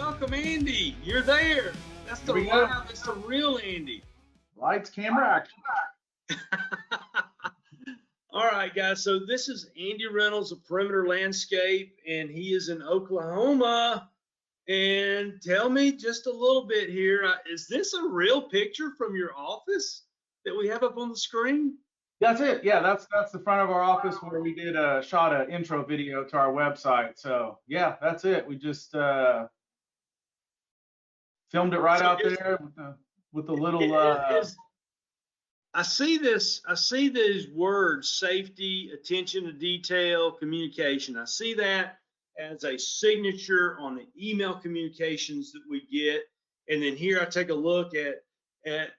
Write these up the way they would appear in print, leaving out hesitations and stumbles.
welcome, Andy. You're there. That's the live, that's the real Andy. Lights, camera, action. All right, guys. So this is Andy Reynolds of Perimeter Landscape, and he is in Oklahoma. And tell me just a little bit here. Is this a real picture from your office that we have up on the screen? That's it. Yeah, that's the front of our office where we did shot an intro video to our website. So yeah, that's it. We just filmed it right out there with the little. I see this. I see these words: safety, attention to detail, communication. I see that as a signature on the email communications that we get. And then here I take a look at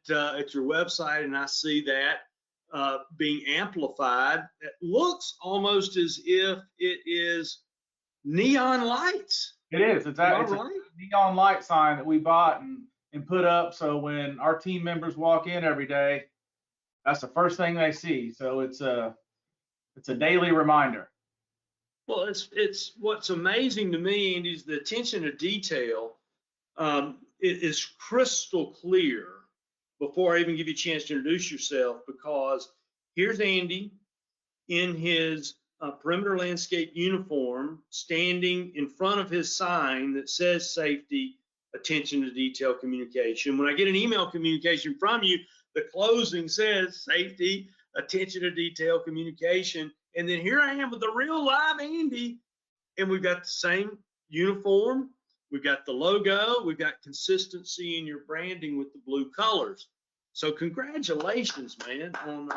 your website, and I see that being amplified. It looks almost as if it is neon lights. It is. It's a neon light sign that we bought and put up, so when our team members walk in every day, that's the first thing they see. So it's a daily reminder. Well, it's what's amazing to me, Andy, is the attention to detail. It is crystal clear before I even give you a chance to introduce yourself, because here's Andy in his Perimeter Landscape uniform, standing in front of his sign that says safety, attention to detail, communication. When I get an email communication from you, the closing says safety, attention to detail, communication. And then here I am with the real live Andy, and we've got the same uniform. We've got the logo. We've got consistency in your branding with the blue colors. So congratulations, man, on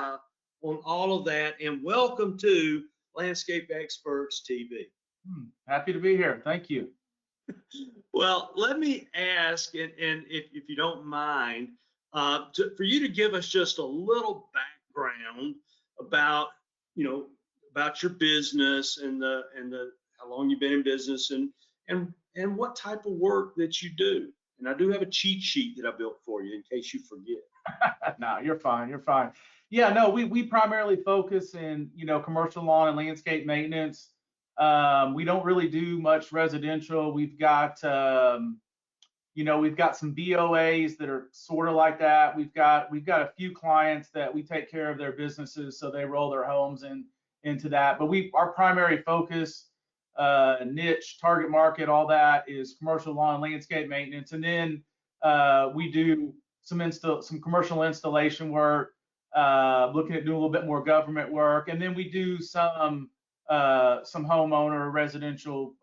all of that, and welcome to Landscape Experts TV. Happy to be here. Thank you. Well, let me ask, and if you don't mind, for you to give us just a little background about your business and how long you've been in business and what type of work that you do. And I do have a cheat sheet that I built for you in case you forget. No, you're fine. You're fine. Yeah, no, we primarily focus in, commercial lawn and landscape maintenance. We don't really do much residential. We've got some BOAs that are sort of like that. We've got a few clients that we take care of their businesses, so they roll their homes into that. But our primary focus, niche, target market, all that is commercial lawn and landscape maintenance. And then we do some commercial installation work, looking at doing a little bit more government work, and then we do some homeowner residential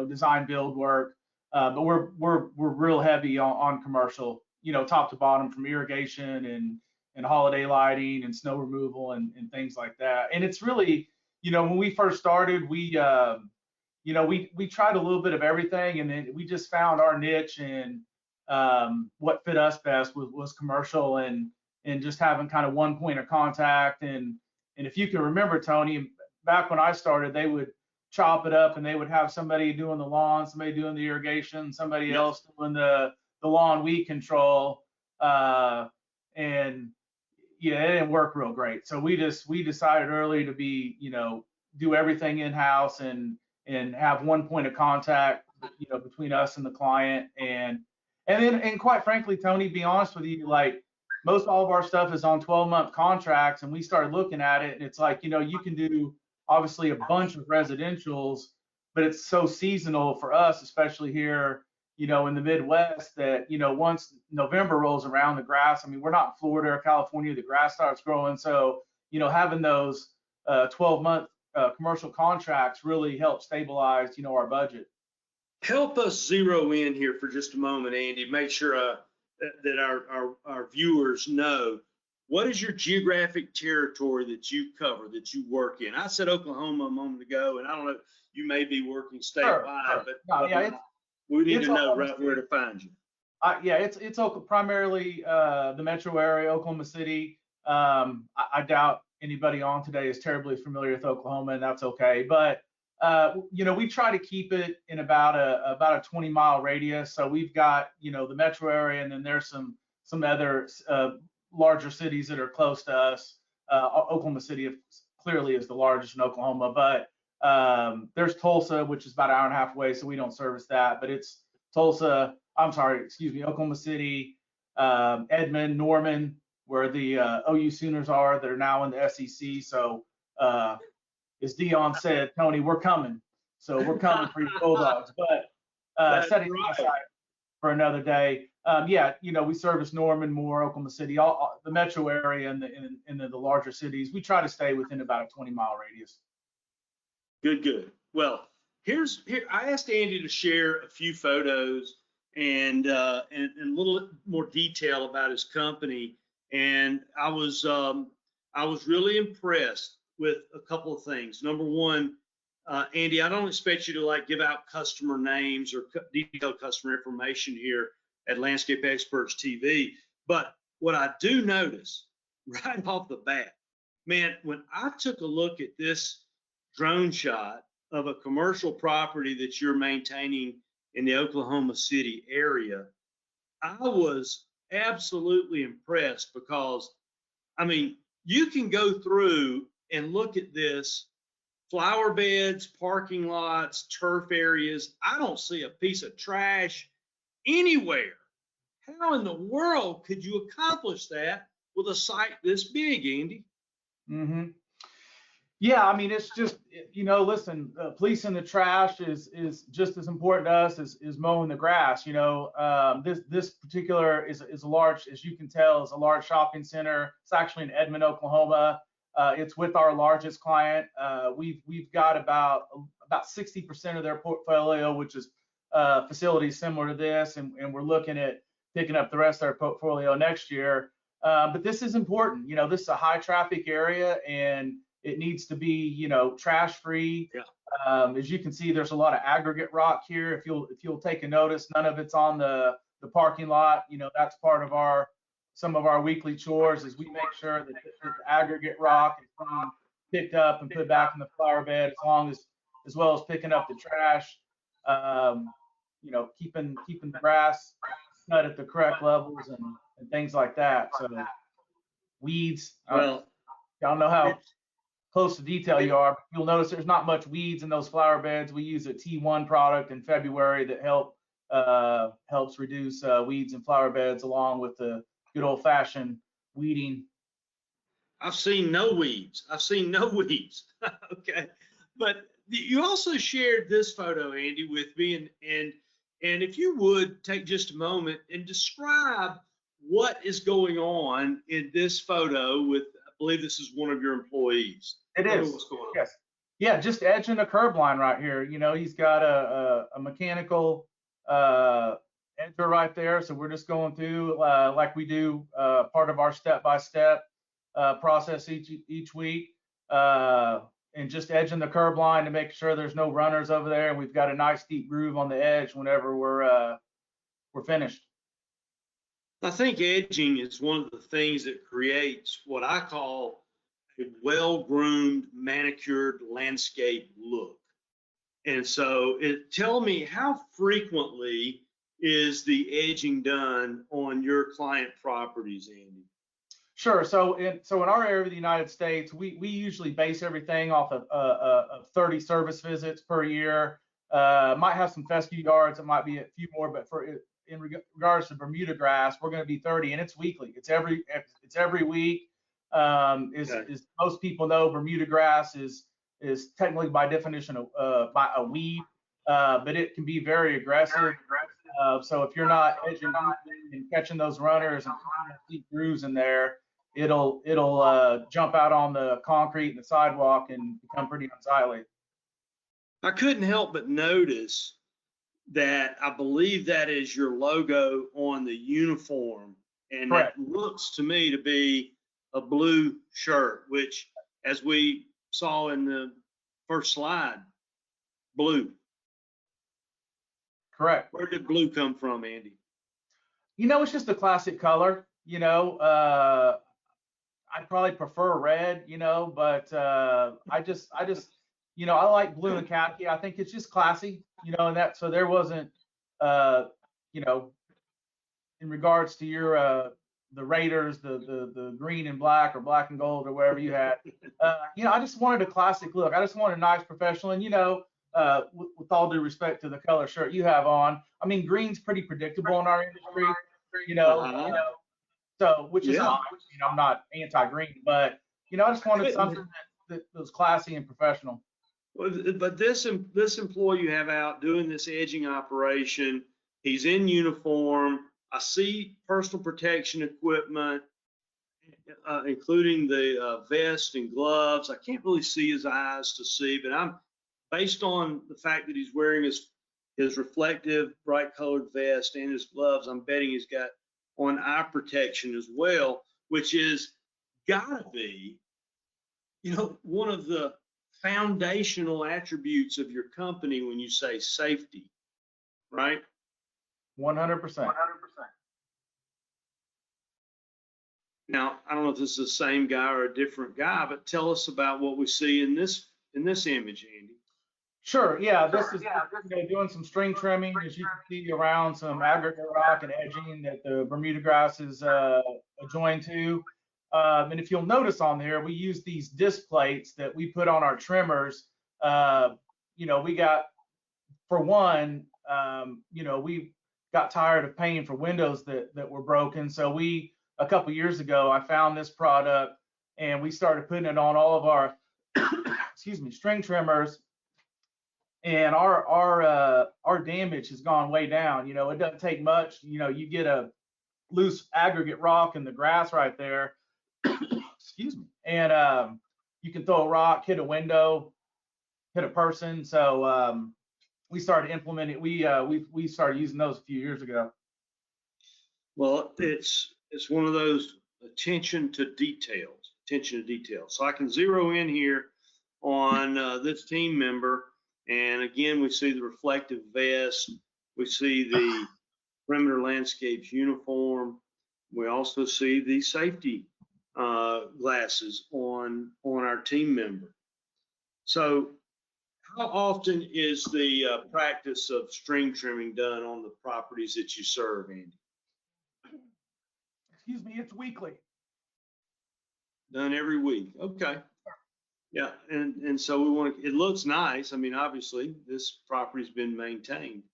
design build work. But we're real heavy on commercial, top to bottom, from irrigation and holiday lighting and snow removal and things like that. And it's really, when we first started, we tried a little bit of everything, and then we just found our niche, and what fit us best was commercial and just having kind of one point of contact. And if you can remember, Tony, back when I started, they would chop it up, and they would have somebody doing the lawn, somebody doing the irrigation, somebody else doing the lawn weed control. And yeah, it didn't work real great. So we decided early to do everything in-house and have one point of contact, between us and the client. And quite frankly, Tony, be honest with you, like most all of our stuff is on 12-month contracts, and we started looking at it, and it's like, you can do obviously a bunch of residentials, but it's so seasonal for us, especially here, in the Midwest, that, once November rolls around, the grass, I mean, we're not in Florida or California, the grass starts growing. So, having those 12-month commercial contracts really help stabilize, our budget. Help us zero in here for just a moment, Andy. Make sure that our viewers know, what is your geographic territory that you cover, that you work in? I said Oklahoma a moment ago, and I don't know, you may be working statewide, but we need to know right where to find you. It's primarily the metro area, Oklahoma City. I doubt anybody on today is terribly familiar with Oklahoma, and that's okay. But we try to keep it in about a 20-mile radius. So we've got the metro area, and then there's some other larger cities that are close to us. Oklahoma City clearly is the largest in Oklahoma, but There's Tulsa, which is about an hour and a half away, so we don't service that. But it's Tulsa, I'm sorry, excuse me, Oklahoma City, Edmond, Norman, where the OU Sooners are that are now in the SEC. So as Dion said, Tony, we're coming. So we're coming for your Bulldogs. But That's setting right. aside for another day. Yeah, we service Norman, Moore, Oklahoma City, all the metro area and the larger cities. We try to stay within about a 20-mile radius. Good. Well, here I asked Andy to share a few photos and a little more detail about his company, and I was really impressed with a couple of things. Number one, Andy, I don't expect you to like give out customer names or detailed customer information here at Landscape Experts TV, but what I do notice right off the bat, man, when I took a look at this drone shot of a commercial property that you're maintaining in the Oklahoma City area, I was absolutely impressed because, I mean, you can go through and look at this flower beds, parking lots, turf areas. I don't see a piece of trash anywhere. How in the world could you accomplish that with a site this big, Andy? Mm-hmm. Yeah, I mean, it's just, listen, policing the trash is just as important to us as mowing the grass. This particular is a large, as you can tell, is a large shopping center. It's actually in Edmond, Oklahoma. It's with our largest client. We've got about 60% of their portfolio, which is facilities similar to this, and we're looking at picking up the rest of their portfolio next year. But this is important. This is a high traffic area, and it needs to be, trash free. Yeah. As you can see, there's a lot of aggregate rock here. If you'll take a notice, none of it's on the parking lot. That's part of some of our weekly chores is we make sure that the aggregate rock is being picked up and put back in the flower bed, as well as picking up the trash. Keeping the grass cut at the correct levels and things like that. So weeds. Well, I don't know how close to detail you are. You'll notice there's not much weeds in those flower beds. We use a T1 product in February that helps reduce weeds in flower beds, along with the good old-fashioned weeding. I've seen no weeds. Okay, but you also shared this photo, Andy, with me, and if you would take just a moment and describe what is going on in this photo with, I believe this is one of your employees. It is. What's going on? Yes. Yeah, just edging the curb line right here. He's got a mechanical edger right there. So we're just going through like we do part of our step-by-step process each week, and just edging the curb line to make sure there's no runners over there. And we've got a nice deep groove on the edge whenever we're finished. I think edging is one of the things that creates what I call a well-groomed, manicured landscape look. And so tell me, how frequently is the edging done on your client properties, Andy? Sure. So in our area of the United States, we usually base everything off of 30 service visits per year. Might have some fescue yards, it might be a few more, but in regards to Bermuda grass, we're going to be 30, and it's weekly. It's every week. As most people know, Bermuda grass is technically by definition by a weed, but it can be very aggressive. So if you're not edging and catching those runners and deep grooves in there, it'll jump out on the concrete and the sidewalk and become pretty unsightly. I couldn't help but notice that I believe that is your logo on the uniform, and Correct. It looks to me to be a blue shirt, which, as we saw in the first slide, blue. Correct. Where did blue come from, Andy? It's just a classic color. I'd probably prefer red, but I just I like blue and khaki. I think it's just classy, and that, so there wasn't, in regards to your the Raiders, the green and black or black and gold or whatever you had. I just wanted a classic look. I just wanted a nice professional. And with all due respect to the color shirt you have on, I mean, green's pretty predictable in our industry. You know, Uh-huh. so which is Yeah. fine. I'm not anti-green, but I just wanted something that was classy and professional. Well, but this employee you have out doing this edging operation, he's in uniform. I see personal protection equipment, including the vest and gloves. I can't really see his eyes to see, but I'm based on the fact that he's wearing his reflective bright colored vest and his gloves. I'm betting he's got on eye protection as well, which is gotta be, one of the foundational attributes of your company when you say safety, right? 100%. Now, I don't know if this is the same guy or a different guy, but tell us about what we see in this image, Andy. Sure. Yeah, this is doing some string trimming, as you can see, around some aggregate rock and edging that the Bermuda grass is joined to. And if you'll notice on there, we use these disc plates that we put on our trimmers. We got, for one, we got tired of paying for windows that were broken. So a couple years ago, I found this product and we started putting it on all of our, string trimmers. And our damage has gone way down. It doesn't take much. You get a loose aggregate rock in the grass right there, and you can throw a rock, hit a window, hit a person. So we started implementing. We started using those a few years ago. Well, it's one of those attention to details. So I can zero in here on this team member. And again, we see the reflective vest. We see the perimeter landscapes uniform. We also see the safety glasses on our team member. So how often is the practice of string trimming done on the properties that you serve, Andy? It's weekly. Done every week. Okay. Yeah, and so it looks nice. I mean, obviously, this property's been maintained.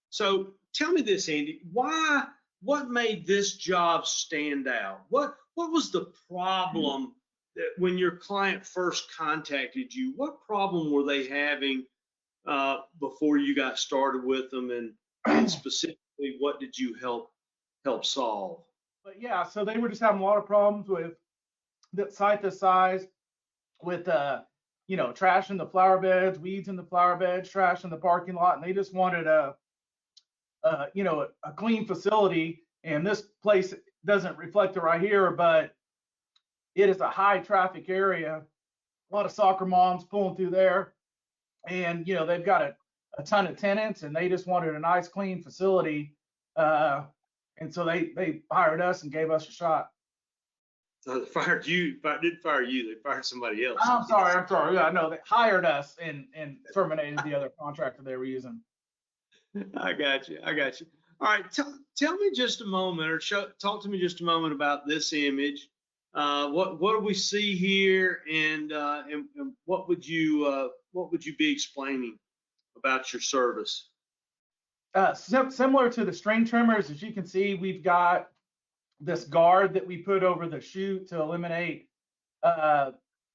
So tell me this, Andy, what made this job stand out? What was the problem that when your client first contacted you, what problem were they having before you got started with them, and specifically, what did you help solve? But yeah, so they were just having a lot of problems with that site this size, with trash in the flower beds, weeds in the flower beds, trash in the parking lot, and they just wanted a clean facility. And this place doesn't reflect it right here, but it is a high traffic area. A lot of soccer moms pulling through there, and they've got a ton of tenants, and they just wanted a nice clean facility. And so they hired us and gave us a shot. So they fired you. Didn't fire you. They fired somebody else. I'm sorry. Yeah, no, they hired us and terminated the other contractor they were using. I got you. All right. Tell me just a moment, or talk to me just a moment about this image. What do we see here, and what would you be explaining about your service? Similar to the string trimmers, as you can see, we've got this guard that we put over the chute to eliminate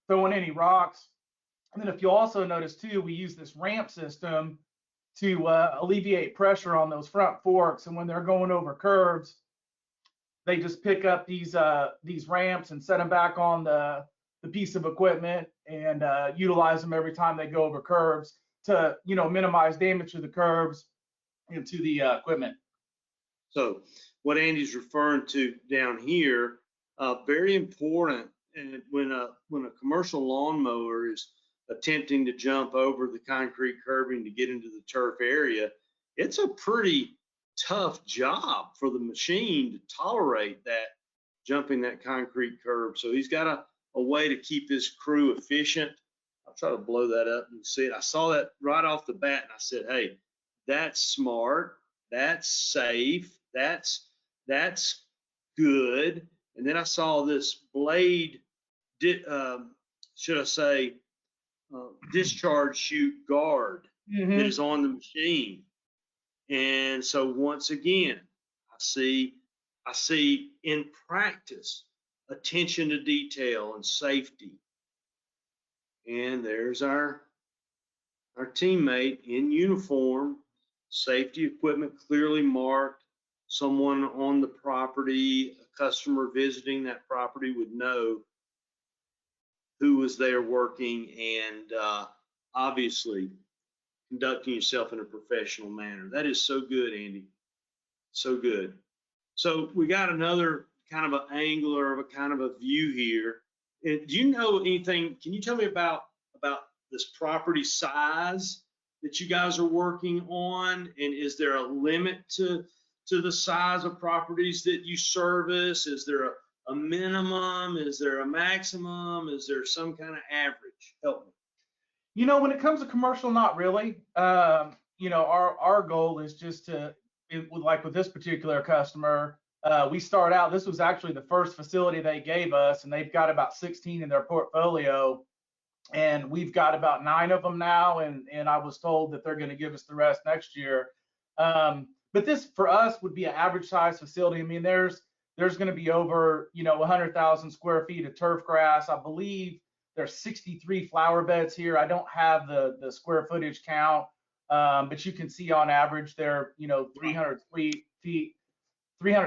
throwing any rocks. And then if you also notice too, we use this ramp system to alleviate pressure on those front forks. And when they're going over curbs, they just pick up these ramps and set them back on the piece of equipment and utilize them every time they go over curbs to minimize damage to the curbs and to the equipment. So what Andy's referring to down here, very important, and when a commercial lawnmower is attempting to jump over the concrete curbing to get into the turf area, it's a pretty tough job for the machine to tolerate that, jumping that concrete curb. So he's got a way to keep his crew efficient. I'll try to blow that up and see it. I saw that right off the bat and I said, hey, that's smart, that's safe, that's good. And then I saw this blade, should I say, discharge chute guard that is on the machine. And so once again, I see in practice attention to detail and safety. And there's our teammate in uniform, safety equipment clearly marked. Someone on the property, a customer visiting that property would know who was there working, and obviously conducting yourself in a professional manner. That is so good, Andy. So good. So we got another kind of an angle or a kind of a view here. And do you know anything? Can you tell me about this property size that you guys are working on? And is there a limit to the size of properties that you service? Is there a minimum? Is there a maximum? Is there some kind of average? Help me. You know, when it comes to commercial, not really. You know, our goal is just to, like with this particular customer, we start out, this was actually the first facility they gave us, and they've got about 16 in their portfolio, and we've got about 9 of them now, and I was told that they're going to give us the rest next year. But this for us would be an average size facility. I mean, there's going to be over, you know, 100,000 square feet of turf grass. I believe there's 63 flower beds here. I don't have the square footage count, but you can see on average they're, you know, 300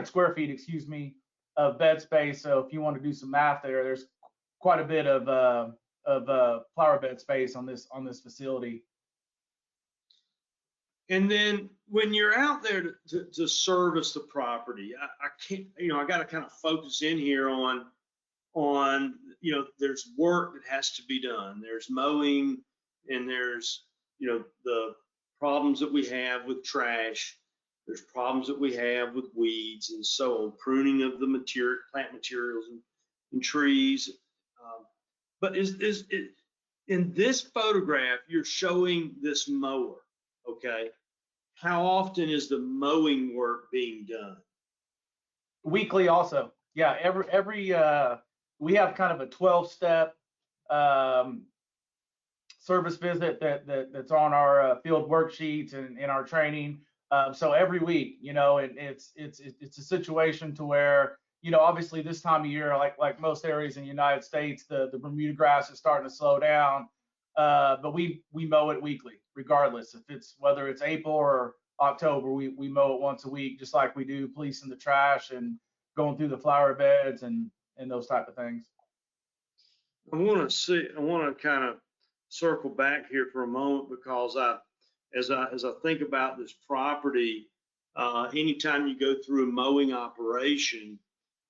square feet, excuse me, of bed space. So if you want to do some math there, there's quite a bit of flower bed space on this facility. And then when you're out there to service the property, I can't, you know, I got to kind of focus in here on, you know, there's work that has to be done. There's mowing, and there's, you know, the problems that we have with trash. There's problems that we have with weeds and so on, pruning of the plant materials and trees. But is it, in this photograph, you're showing this mower, okay? How often is the mowing work being done? Weekly also. Yeah, every we have kind of a 12-step service visit that's on our field worksheets and in our training. So every week, you know, it's a situation to where, you know, obviously this time of year, like most areas in the United States, the Bermuda grass is starting to slow down. But we mow it weekly, regardless if it's whether it's April or October. We mow it once a week, just like we do policing the trash and going through the flower beds and those type of things. I want to kind of circle back here for a moment, because as I think about this property, anytime you go through a mowing operation,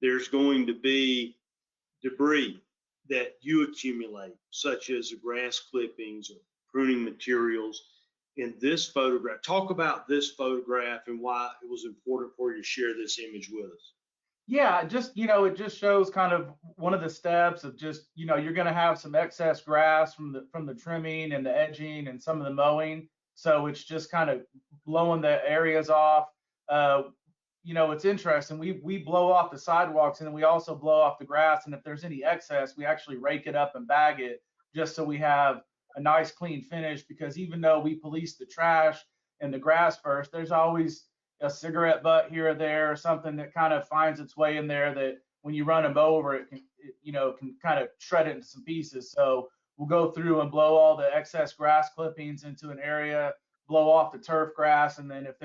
there's going to be debris that you accumulate, such as the grass clippings or pruning materials. In this photograph, talk about this photograph and why it was important for you to share this image with us. Yeah, just, you know, it just shows kind of one of the steps of just, you know, you're going to have some excess grass from the trimming and the edging and some of the mowing. So it's just kind of blowing the areas off. You know, it's interesting. We blow off the sidewalks, and then we also blow off the grass. And if there's any excess, we actually rake it up and bag it, just so we have a nice clean finish. Because even though we police the trash and the grass first, there's always a cigarette butt here or there, or something that kind of finds its way in there that when you run them over, it can, you know, can kind of shred it into some pieces. So we'll go through and blow all the excess grass clippings into an area, blow off the turf grass, and then if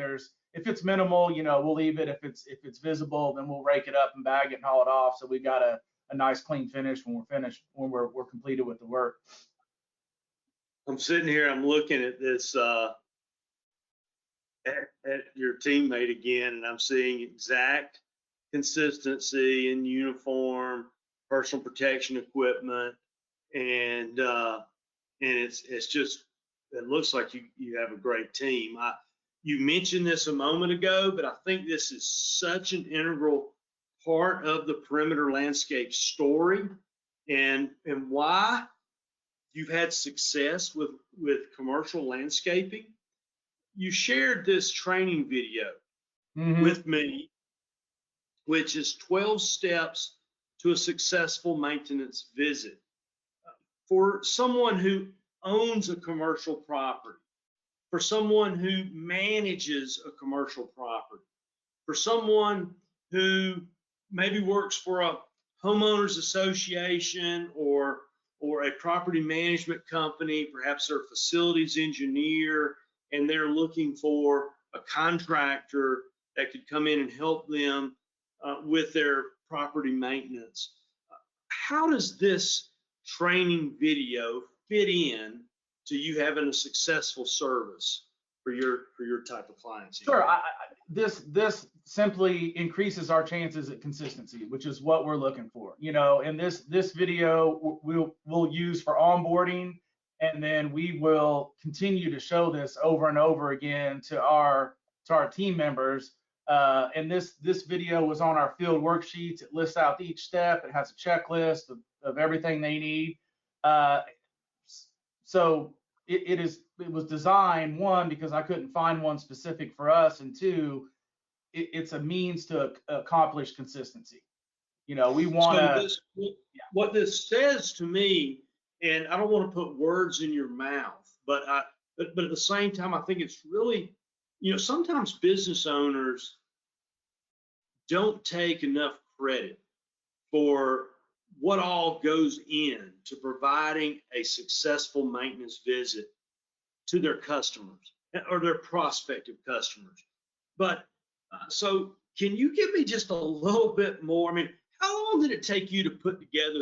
it's minimal, you know, we'll leave it. If it's visible, then we'll rake it up and bag it and haul it off. So we got a nice clean finish when we're finished, when we're completed with the work. I'm sitting here, I'm looking at this at your teammate again, and I'm seeing exact consistency in uniform, personal protection equipment, and it's just, it looks like you have a great team. You mentioned this a moment ago, but I think this is such an integral part of the perimeter landscape story, and why you've had success with commercial landscaping. You shared this training video with me which is 12 steps to a successful maintenance visit. For someone who owns a commercial property, for someone who manages a commercial property, for someone who maybe works for a homeowners association or a property management company, perhaps they're a facilities engineer, and they're looking for a contractor that could come in and help them with their property maintenance. How does this training video fit in to you having a successful service for your type of clients? Sure. This simply increases our chances at consistency, which is what we're looking for. And this video we'll use for onboarding, and then we will continue to show this over and over again to our team members. And this video was on our field worksheets. It lists out each step. It has a checklist of everything they need. So it was designed, one, because I couldn't find one specific for us, and two, it's a means to accomplish consistency. We want to. What this says to me, and I don't want to put words in your mouth, but at the same time, I think it's really, sometimes business owners don't take enough credit for what all goes in to providing a successful maintenance visit to their customers or their prospective customers. But so can you give me just a little bit more? I mean, how long did it take you to put together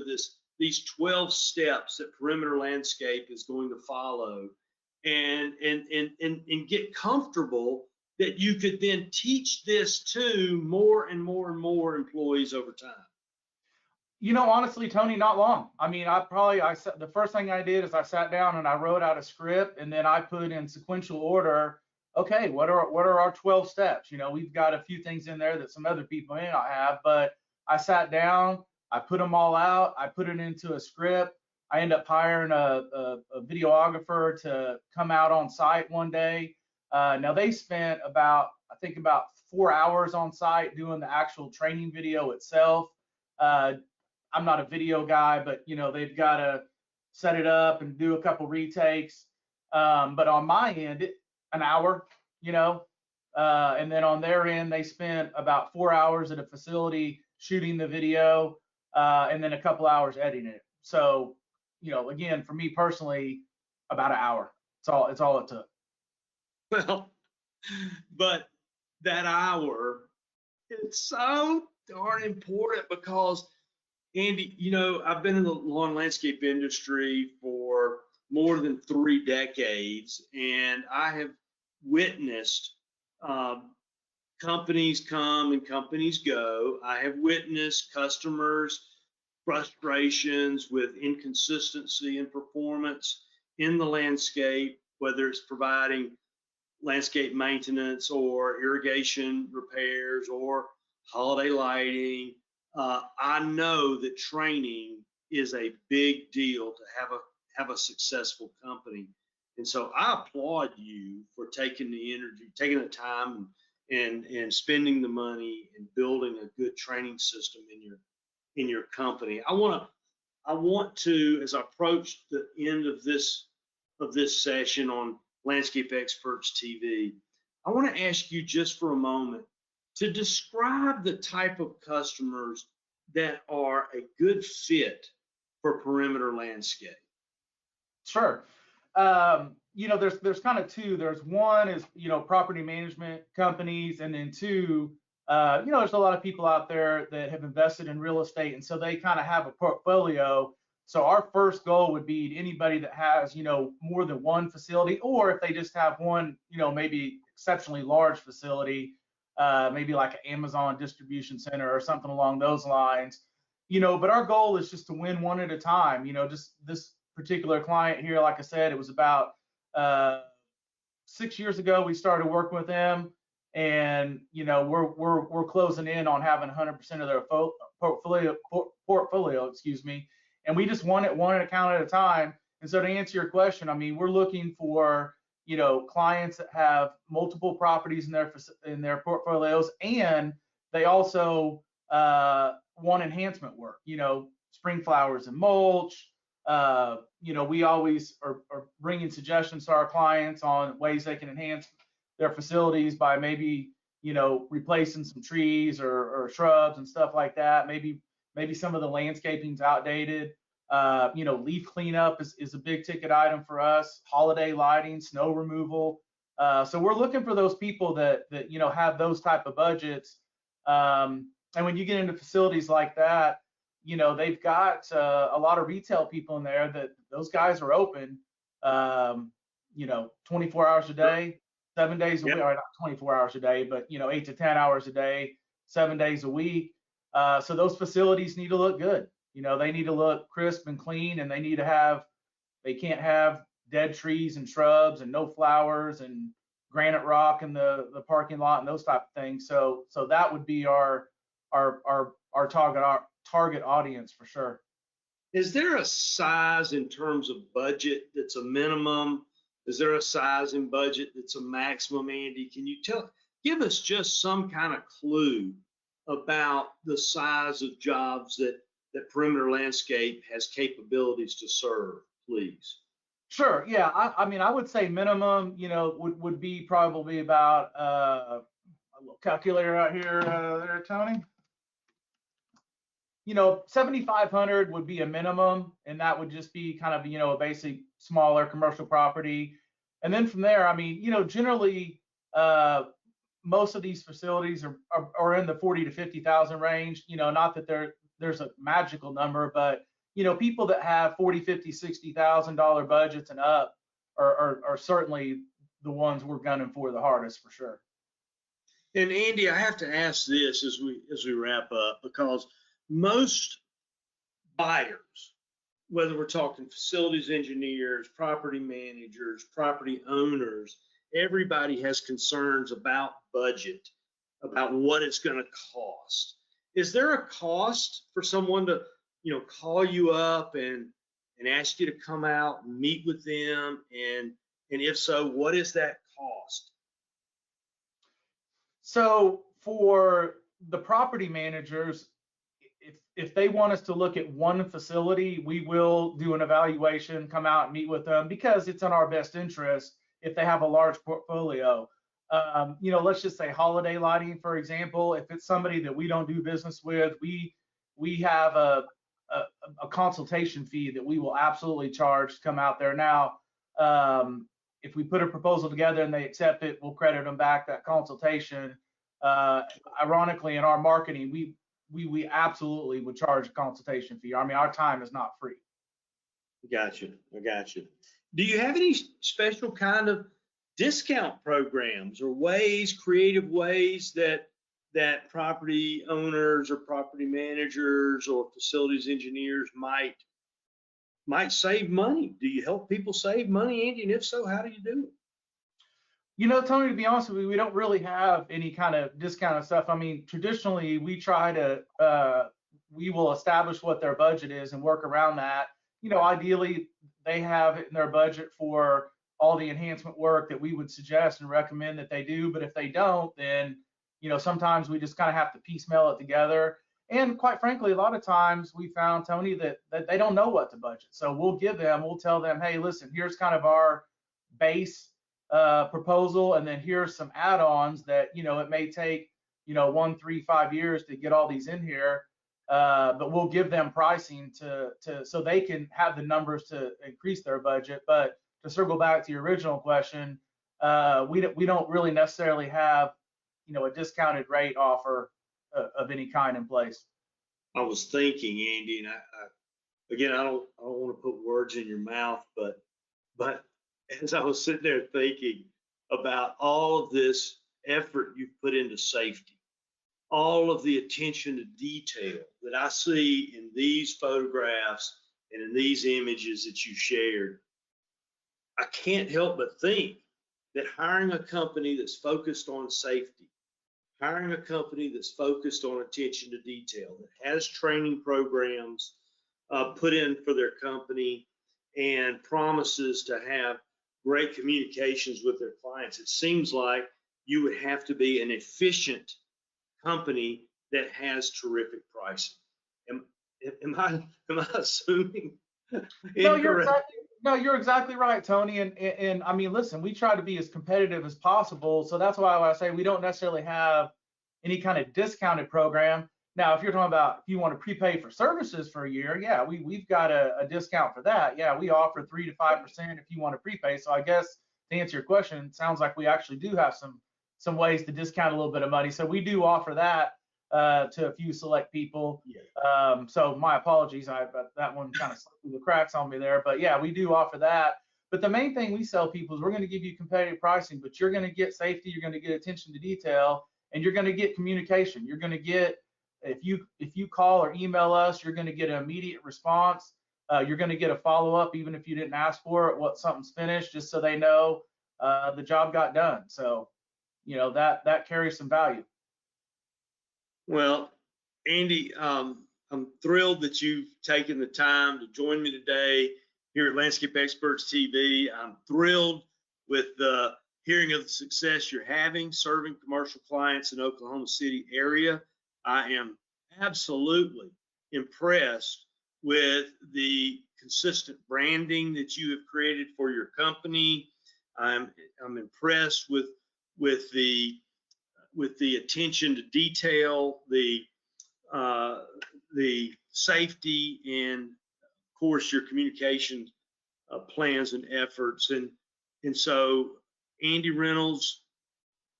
these 12 steps that Perimeter Landscape is going to follow and get comfortable that you could then teach this to more and more and more employees over time? Honestly, Tony, not long. I mean, the first thing I did is I sat down and I wrote out a script, and then I put in sequential order. Okay, what are our 12 steps? We've got a few things in there that some other people may not have, but I sat down, I put them all out, I put it into a script. I ended up hiring a videographer to come out on site one day. Now they spent about 4 hours on site doing the actual training video itself. I'm not a video guy, but they've got to set it up and do a couple retakes. But on my end, an hour, and then on their end, they spent about 4 hours at a facility shooting the video, and then a couple hours editing it. So, again, for me personally, about an hour. It's all it took. Well, but that hour, it's so darn important because, Andy, I've been in the lawn landscape industry for more than 3 decades, and I have witnessed companies come and companies go. I have witnessed customers' frustrations with inconsistency in performance in the landscape, whether it's providing landscape maintenance or irrigation repairs or holiday lighting. I know that training is a big deal to have a successful company. And so I applaud you for taking the energy, taking the time and spending the money and building a good training system in your company. I want to, as I approach the end of this session on Landscape Experts TV, I want to ask you just for a moment to describe the type of customers that are a good fit for Perimeter Landscape. Sure. There's kind of two. There's one is, property management companies, and then two, there's a lot of people out there that have invested in real estate, and so they kind of have a portfolio. So our first goal would be anybody that has, more than one facility, or if they just have one, maybe exceptionally large facility, maybe like an Amazon distribution center or something along those lines, but our goal is just to win one at a time. Just this particular client here, like I said, it was about 6 years ago we started working with them, and we're closing in on having 100% of their portfolio, and we just want it one account at a time. And so to answer your question, I mean, we're looking for clients that have multiple properties in their portfolios, and they also want enhancement work, spring flowers and mulch. We always are bringing suggestions to our clients on ways they can enhance their facilities by maybe, replacing some trees or shrubs and stuff like that. Maybe some of the landscaping's outdated. Leaf cleanup is a big ticket item for us. Holiday lighting, snow removal. So we're looking for those people that have those type of budgets. And when you get into facilities like that, they've got a lot of retail people in there that those guys are open, 24 hours a day, 7 days a week, or not 24 hours a day, but 8 to 10 hours a day, 7 days a week. So those facilities need to look good. They need to look crisp and clean, and they can't have dead trees and shrubs and no flowers and granite rock in the parking lot and those type of things. So that would be our target audience for sure. Is there a size in terms of budget that's a minimum? Is there a size in budget that's a maximum, Andy? Can you give us just some kind of clue about the size of jobs that Perimeter Landscape has capabilities to serve, please? Sure. Yeah. I would say minimum, would be probably about a little calculator out here, there, Tony. 7,500 would be a minimum, and that would just be kind of, a basic smaller commercial property. And then from there, generally, most of these facilities are in the 40 to 50,000 range. Not that there's a magical number, but people that have 40, 50, $60,000 budgets and up are certainly the ones we're gunning for the hardest, for sure. And Andy, I have to ask this as we wrap up, because most buyers, whether we're talking facilities engineers, property managers, property owners, everybody has concerns about budget, about what it's going to cost. Is there a cost for someone to, call you up and ask you to come out and meet with them? And if so, what is that cost? So for the property managers, if they want us to look at one facility, we will do an evaluation, come out and meet with them, because it's in our best interest if they have a large portfolio. Let's just say holiday lighting, for example. If it's somebody that we don't do business with, we have a consultation fee that we will absolutely charge to come out there. Now, if we put a proposal together and they accept it, we'll credit them back that consultation. Ironically, in our marketing, we absolutely would charge a consultation fee. Our time is not free. I got you. Do you have any special kind of discount programs or creative ways that property owners or property managers or facilities engineers might save money? Do you help people save money, Andy? And if so, how do you do it? Tony, to be honest with you, we don't really have any kind of discounted stuff. Traditionally, we try to, we will establish what their budget is and work around that. Ideally, they have it in their budget for all the enhancement work that we would suggest and recommend that they do. But if they don't, then, sometimes we just kind of have to piecemeal it together. And quite frankly, a lot of times we found, Tony, that they don't know what to budget. So we'll tell them, hey, listen, here's kind of our base proposal, and then here's some add-ons that it may take 1, 3, 5 years to get all these in here, but we'll give them pricing so they can have the numbers to increase their budget. But to circle back to your original question, we don't really necessarily have a discounted rate offer of any kind in place. I was thinking, Andy, and again, I don't want to put words in your mouth, but as I was sitting there thinking about all of this effort you've put into safety, all of the attention to detail that I see in these photographs and in these images that you shared, I can't help but think that hiring a company that's focused on safety, hiring a company that's focused on attention to detail, that has training programs put in for their company and promises to have great communications with their clients, it seems like you would have to be an efficient company that has terrific pricing. Am, am I assuming No, incorrect? you're exactly right, Tony. And I mean, listen, we try to be as competitive as possible. So that's why I say we don't necessarily have any kind of discounted program. Now, if you're talking about if you want to prepay for services for a year, yeah, we've got a discount for that. Yeah, we offer 3 to 5% if you want to prepay. So I guess to answer your question, it sounds like we actually do have some ways to discount a little bit of money. So we do offer that to a few select people. Yeah. So my apologies, that one kind of slipped through the cracks on me there. But yeah, we do offer that. But the main thing we sell people is we're going to give you competitive pricing, but you're going to get safety, you're going to get attention to detail, and you're going to get communication. You're going to get if you call or email us, you're going to get an immediate response. You're going to get a follow up, even if you didn't ask for it. What something's finished, just so they know the job got done. So that carries some value. Well, Andy, I'm thrilled that you've taken the time to join me today here at Landscape Experts TV. I'm thrilled with the hearing of the success you're having serving commercial clients in Oklahoma City area. I am absolutely impressed with the consistent branding that you have created for your company. I'm impressed with the attention to detail, the safety, and of course your communication plans and efforts. And so Andy Reynolds,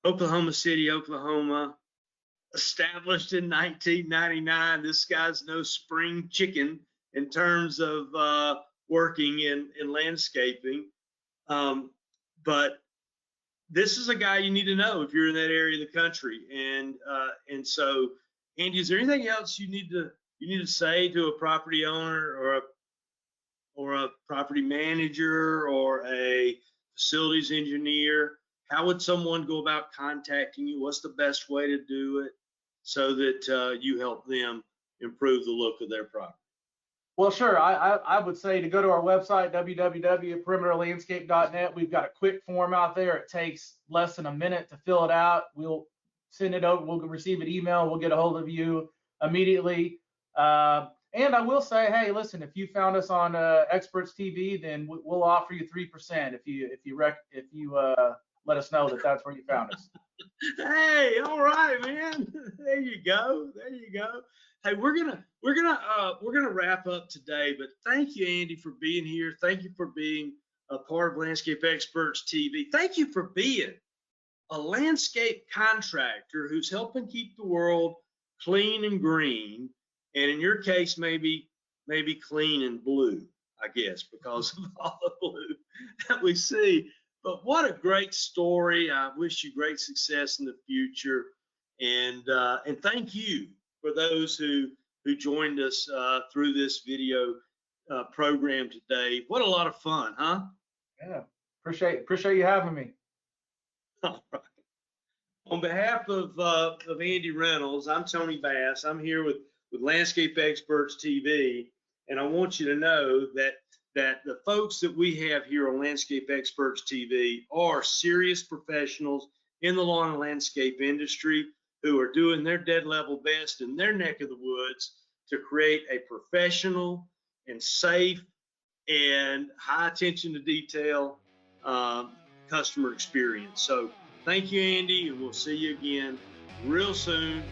Oklahoma City, Oklahoma, established in 1999. This guy's no spring chicken in terms of working in landscaping. But this is a guy you need to know if you're in that area of the country. And so, Andy, is there anything else you need to say to a property owner or a property manager or a facilities engineer? How would someone go about contacting you? What's the best way to do it so that you help them improve the look of their property? Well, sure. I would say to go to our website, www.perimeterlandscape.net. We've got a quick form out there. It takes less than a minute to fill it out. We'll send it over. We'll receive an email. We'll get a hold of you immediately. And I will say, hey, listen, if you found us on Experts TV, then we'll offer you 3% if you let us know that that's where you found us. Hey, all right, man. There you go. There you go. Hey, we're gonna wrap up today, but thank you, Andy, for being here. Thank you for being a part of Landscape Experts TV. Thank you for being a landscape contractor who's helping keep the world clean and green, and in your case, maybe clean and blue, I guess, because of all the blue that we see. But what a great story. I wish you great success in the future. And thank you for those who joined us through this video program today. What a lot of fun, huh? Yeah, appreciate you having me. All right. On behalf of Andy Reynolds, I'm Tony Bass. I'm here with Landscape Experts TV, and I want you to know that the folks that we have here on Landscape Experts TV are serious professionals in the lawn and landscape industry who are doing their dead level best in their neck of the woods to create a professional and safe and high attention to detail customer experience. So thank you, Andy, and we'll see you again real soon